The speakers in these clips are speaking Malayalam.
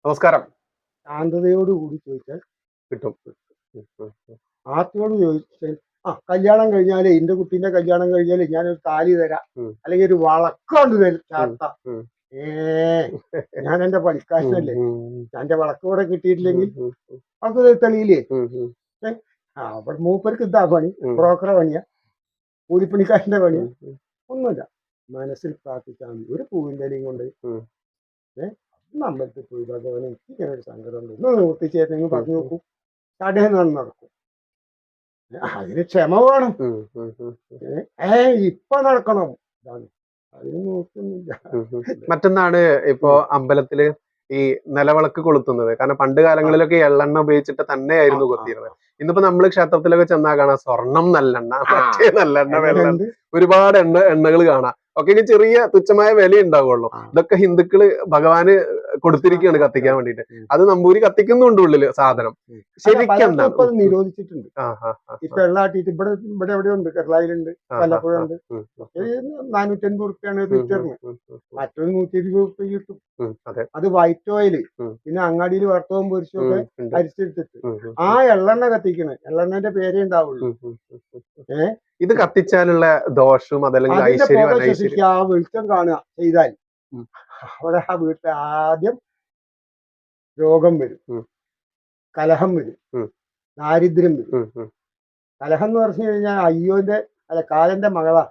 നമസ്കാരം. ശാന്തതയോടുകൂടി ചോദിച്ചാൽ കിട്ടും. ആർത്തിയോട് ചോദിച്ചാൽ കല്യാണം കഴിഞ്ഞാല് എന്റെ കുട്ടീന്റെ കല്യാണം കഴിഞ്ഞാല് ഞാനൊരു താലി തരാം, ഉം. അല്ലെങ്കിൽ ഒരു വളക്കൊണ്ട് തരും ഉം. ചാർത്ത. ഉം. ഞാൻ എന്റെ പണിക്കാരനല്ലേ, എന്റെ വളക്ക് കൂടെ കിട്ടിയിട്ടില്ലെങ്കിൽ ഉം. അവർക്ക് തെളിയില്ലേ? ഉം. അവിടെ മൂപ്പർക്ക് ഇതാ പണി, ബ്രോക്കറെ പണിയാ, കൂലിപ്പണിക്കാരന്റെ പണിയാ. ഒന്നുമില്ല, മനസ്സിൽ പ്രാർത്ഥിച്ചാൽ മതി. ഒരു പൂവിന്റെ ഇലയും കൊണ്ട് നമ്മൾക്ക് പോയി ഭഗവാനെ ഇങ്ങനെ ഒരു സങ്കടം ഉണ്ട്, ഒന്ന് നിവർത്തിച്ചേരെങ്കിൽ പറഞ്ഞു നോക്കൂ, കടയിൽ നടക്കും. അതിന് ക്ഷമ വേണം. ഇപ്പൊ നടക്കണം, ഇതാണ് അതിന് നോക്കുന്നില്ല. മറ്റൊന്നാണ് ഇപ്പോ അമ്പലത്തില് ഈ നിലവിളക്ക് കൊളുത്തുന്നത്. കാരണം പണ്ട് കാലങ്ങളിലൊക്കെ എള്ളെണ്ണ ഉപയോഗിച്ചിട്ട് തന്നെയായിരുന്നു കൊത്തിയിരുന്നത്. ഇന്നിപ്പോ നമ്മള് ക്ഷേത്രത്തിലൊക്കെ ചെന്നാൽ കാണാം സ്വർണം നല്ലെണ്ണ, മറ്റേ നല്ലെണ്ണ, വെള്ളെണ്ണ, ഒരുപാട് എണ്ണകൾ കാണാം. ഒക്കെ ഇനി ചെറിയ തുച്ഛമായ വില ഉണ്ടാവുള്ളൂ. ഇതൊക്കെ ഹിന്ദുക്കള് ഭഗവാന് കൊടുത്തിരിക്കുകയാണ് കത്തിക്കാൻ വേണ്ടിട്ട്. അത് നമ്പൂരി കത്തിക്കുന്നുണ്ട് ഉള്ളില് സാധനം. ശരിക്കും എന്താണ് നിരോധിച്ചിട്ടുണ്ട്. ഇപ്പൊ എള്ളാട്ടിട്ട് ഇവിടെ എവിടെയുണ്ട്, കേരളയിലുണ്ട്, വല്ലപ്പുഴ ഉണ്ട്. 450 റുപ്യാണ് ലിറ്ററിന്, മറ്റൊരു 120 റുപ്യ കിട്ടും. അത് വൈറ്റ് ഓയില്, പിന്നെ അങ്ങാടിയിൽ വറുത്തവും പൊരിച്ചൊക്കെ അരിച്ചെടുത്തിട്ട് ആ എള്ളെണ്ണ കത്തിക്കണേ. എള്ളെണ്ണന്റെ പേരേ ഉണ്ടാവുള്ളൂ. ഇത് കത്തിച്ചാലുള്ള ദോഷവും അതല്ലെങ്കിൽ ഐശ്വര്യം ആ വെളിച്ചം കാണുക ചെയ്താൽ അവിടെ ആ വീട്ടിൽ ആദ്യം രോഗം വരും, കലഹം വരും, ദാരിദ്ര്യം വരും. കലഹം എന്ന് പറഞ്ഞു കഴിഞ്ഞാൽ അയ്യോന്റെ കാലന്റെ മകളാ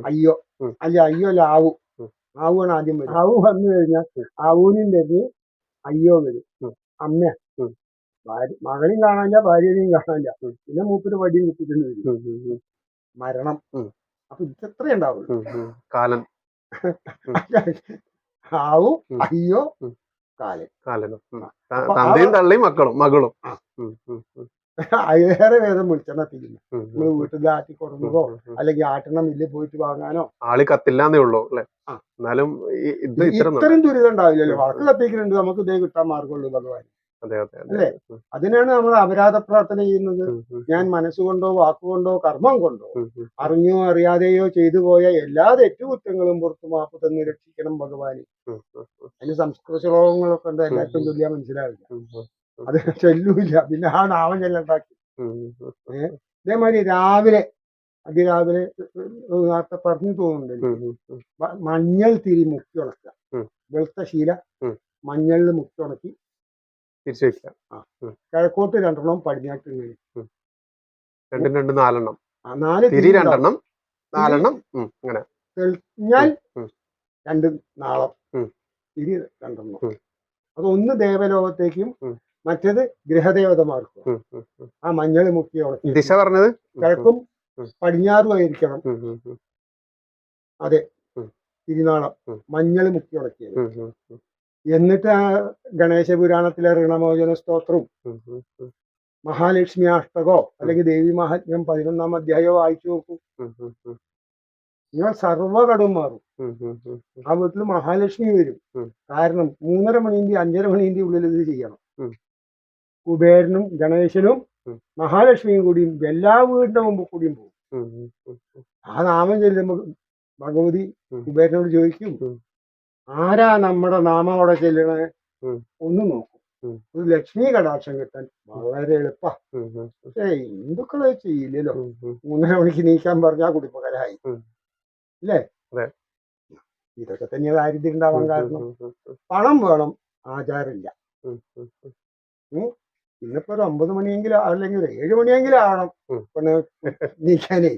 അയ്യോ, അല്ല അയ്യോ ലാവു, ആവുമാണ് ആദ്യം വരും. ആവു വന്നു കഴിഞ്ഞാൽ ആവൂനും തന്നെ അയ്യോ വരും. അമ്മ മകളെയും കാണാനില്ല, ഭാര്യനെയും കാണാനില്ല, പിന്നെ മൂപ്പിന് വടിയും കുത്തിട്ടുണ്ട് വരും, മരണം. അപ്പൊ ഇതെത്രേ ഉണ്ടാവുള്ളൂ. ആവു, അയ്യോ, കാലൻ. തന്തയും തള്ളിയും മകളും. അതിലേറെ വേദം വിളിച്ചെണ്ണ തീരുന്നു. നമ്മള് വീട്ടിൽ ആട്ടി കൊടുക്കുന്നതോ അല്ലെങ്കിൽ ആട്ടണ മില്ലിൽ പോയിട്ട് വാങ്ങാനോ ആളി കത്തില്ലാന്നേ ഉള്ളൂ അല്ലെ. എന്നാലും ഇത്രയും ദുരിതം ഉണ്ടാവില്ലല്ലോ. വളക്ക് കത്തിക്കുന്നുണ്ട്, നമുക്ക് ഇതേ കിട്ടാൻ മാർഗമുള്ളൂ ഭഗവാൻ, അല്ലേ? അതിനാണ് നമ്മൾ അപരാധ പ്രാർത്ഥന ചെയ്യുന്നത്. ഞാൻ മനസ്സുകൊണ്ടോ വാക്കുകൊണ്ടോ കർമ്മം കൊണ്ടോ അറിഞ്ഞോ അറിയാതെയോ ചെയ്തു പോയ എല്ലാ തെറ്റുകുറ്റങ്ങളും പുറത്തു മാപ്പ് തന്ന് രക്ഷിക്കണം ഭഗവാന്. അതിന് സംസ്കൃത ശ്ലോകങ്ങളൊക്കെ ഉണ്ട്, എല്ലാവർക്കും ചൊല്ലിയാൽ മനസ്സിലാവില്ല, അത് ചൊല്ലൂല്ല. പിന്നെ ആ നാമം ചെല്ലുണ്ടാക്കി. ഇതേമാതിരി അതിരാവിലെ നേരത്തെ പറഞ്ഞു തോന്നുന്നുണ്ടല്ലോ, മഞ്ഞൾ തിരി മുക്കി ഉണക്കുക, വെളുത്ത ശീല മഞ്ഞളിൽ മുക്കി ഉണക്കി കിഴക്കോട്ട് 2 പടിഞ്ഞാട്ട് 4 തെളിഞ്ഞാൽ 2 നാളം തിരി 2. അതൊന്ന് ദേവലോകത്തേക്കും മറ്റേത് ഗ്രഹദേവതമാർക്കും. ആ മഞ്ഞൾ മുക്കി ഉണക്കി ദിശ പറഞ്ഞത് കിഴക്കും പടിഞ്ഞാറും ആയിരിക്കണം. അതെ, തിരുനാളം മഞ്ഞൾ മുക്കി ഉണക്കിയത്. എന്നിട്ട് ആ ഗണേശ പുരാണത്തിലെ ഋണമോചന സ്തോത്രവും മഹാലക്ഷ്മി അഷ്ടകോ അല്ലെങ്കിൽ ദേവി മഹാത്മ്യം 11-ാം അധ്യായമോ വായിച്ചു നോക്കൂ. നിങ്ങൾ സർവ്വകടവും മാറും. ആ വീട്ടിൽ മഹാലക്ഷ്മി വരും. കാരണം 3:30 മണിന്റെ 5:30 മണിന്റെ ഉള്ളിൽ ഇത് ചെയ്യണം. കുബേരനും ഗണേശനും മഹാലക്ഷ്മിയും കൂടിയും എല്ലാ വീടിന്റെ മുമ്പ് കൂടിയും പോകും. ആ നാമം ചെല്ലുമ്പോൾ ഭഗവതി കുബേരനോട് ചോദിക്കും, ആരാ നമ്മുടെ നാമം അവിടെ ചെല്ലണേ? ഒന്ന് നോക്കും. ഒരു ലക്ഷ്മി കടാക്ഷം കിട്ടാൻ വളരെ എളുപ്പ. പക്ഷേ ഹിന്ദുക്കളെ ചെയ്യില്ലല്ലോ. 3:30 മണിക്ക് നീക്കാൻ പറഞ്ഞാൽ കുടുംബകരായി, അല്ലേ? ഇതൊക്കെ തന്നെ ദാരിദ്ര്യം ഉണ്ടാവാൻ കാരണം. പണം വേണം, ആചാരമില്ല. ഇന്നിപ്പോ ഒരു 9 മണിയെങ്കിലും അല്ലെങ്കിൽ 7 മണിയെങ്കിലും ആവണം നീക്കാനേ.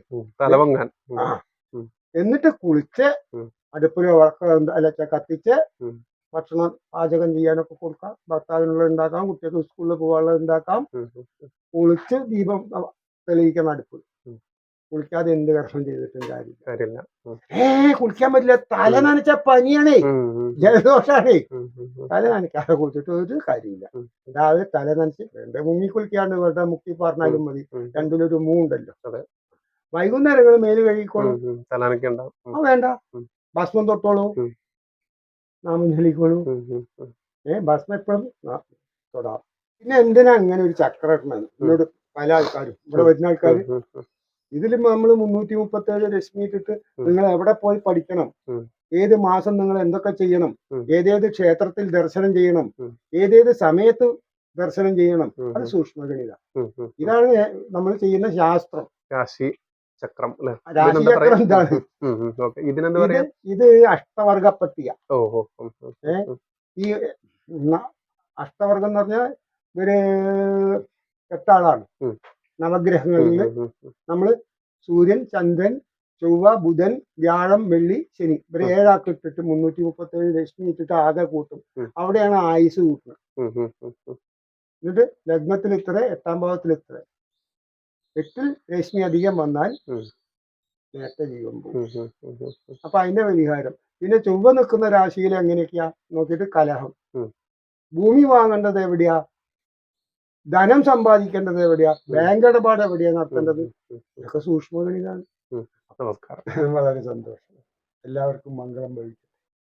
എന്നിട്ട് കുളിച്ച് അടുപ്പില് കത്തിച്ച് ഭക്ഷണം പാചകം ചെയ്യാനൊക്കെ കൊടുക്കാം, ഭർത്താവിനുള്ള ഉണ്ടാക്കാം, കുട്ടികൾക്ക് സ്കൂളിൽ പോകാനുള്ളത് ഉണ്ടാക്കാം. കുളിച്ച് ദീപം തെളിയിക്കണം അടുപ്പ്. കുളിക്കാതെ എന്ത് കർമ്മം ചെയ്തിട്ടും കാര്യമില്ല. കുളിക്കാൻ പറ്റില്ല, തല നനച്ച പനിയാണേ, ജലദോഷാണേ. തല നനയ്ക്കാതെ കുളിച്ചിട്ട് ഒരു കാര്യമില്ല. രാവിലെ തല നനച്ച് മുങ്ങി കുളിക്കാണ്ട് വെറുതെ മുക്കി പറഞ്ഞാലും മതി, 2-ൽ-1 മൂണ്ടല്ലോ. വൈകുന്നേരങ്ങൾ മേല് കഴുകിക്കോളും, വേണ്ട ഭസ്മം തൊട്ടോളൂ, നാമം ചൊല്ലിക്കോളൂ. ഭസ്മം എപ്പോഴും തൊടാം. പിന്നെ എന്തിനാ അങ്ങനെ ഒരു ചക്രം ഇടണത്? എന്നോട് പല ആൾക്കാരും, ഇവിടെ വരുന്ന ആൾക്കാര്, ഇതിൽ നമ്മൾ 337 രശ്മി ഇട്ടിട്ട് നിങ്ങൾ എവിടെ പോയി പഠിക്കണം? ഏത് മാസം നിങ്ങൾ എന്തൊക്കെ ചെയ്യണം, ഉം. ഏതേത് ക്ഷേത്രത്തിൽ ദർശനം ചെയ്യണം, ഉം. ഏതേത് സമയത്ത് ദർശനം ചെയ്യണം, ഉം. അത് സൂക്ഷ്മഗണിത. ഉം. ഉം. ഇതാണ് നമ്മൾ ചെയ്യുന്ന ശാസ്ത്രം. രാശി ചക്രം അല്ലെ? രാശിചക്രം ഇതാണ്. ഇതിനെന്താ ഇത് പറയാ? ഇത് അഷ്ടവർഗ പട്ടിക. ഓഹോ. ഈ അഷ്ടവർഗം എന്ന് പറഞ്ഞാൽ ഒരു 8 ആളാണ്. ഉം. നവഗ്രഹങ്ങളിൽ നമ്മൾ സൂര്യൻ, ചന്ദ്രൻ, ചൊവ്വ, ബുധൻ, വ്യാഴം, വെള്ളി, ശനി ഇവരെ 7 ആക്കി ഇട്ടിട്ട് 337 രശ്മി ഇട്ടിട്ട് ആകെ കൂട്ടും. അവിടെയാണ് ആയുസ് കൂട്ടുന്നത്. എന്നിട്ട് ലഗ്നത്തിൽ ഇത്ര, 8-ാം ഭാവത്തിൽ ഇത്ര, 8-ൽ രശ്മി അധികം വന്നാൽ നേരത്തെ ജീവൻ പോകും. അപ്പൊ അതിന്റെ പരിഹാരം. പിന്നെ ചൊവ്വ നിൽക്കുന്ന രാശിയിൽ എങ്ങനെയൊക്കെയാ നോക്കിയിട്ട് കലഹം. ഭൂമി വാങ്ങേണ്ടത് എവിടെയാ, ധനം സമ്പാദിക്കേണ്ടത് എവിടെയാ, ബാങ്ക് ഇടപാട് എവിടെയാ നടത്തേണ്ടത്, ഇതൊക്കെ സൂക്ഷ്മഗണിതാണ്. നമസ്കാരം. വളരെ സന്തോഷം. എല്ലാവർക്കും മംഗളം ഭവിക്കും.